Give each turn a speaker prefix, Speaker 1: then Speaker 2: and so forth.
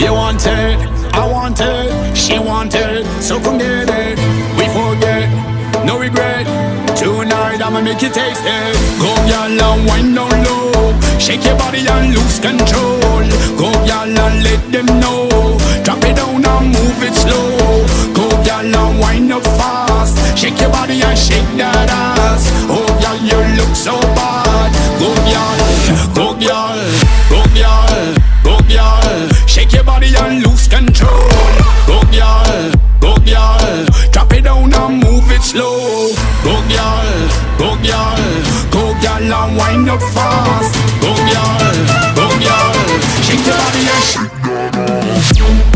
Speaker 1: You want it, I want it, she want it, so come get it. We forget, no regret. Tonight I'ma make you taste it. Go y'all and wind down low, shake your body and lose control. Go y'all and let them know, drop it down and move it slow. Go y'all and wind up fast, shake your body and shake that ass. Oh y'all, you look so bad. Go y'all, go y'all, go y'all, go y'all, shake your body and lose control. Go y'all, go y'all, drop it down and move it slow. Go y'all, go y'all, go y'all and wind up fast. Go y'all, shake your body and shake that ass.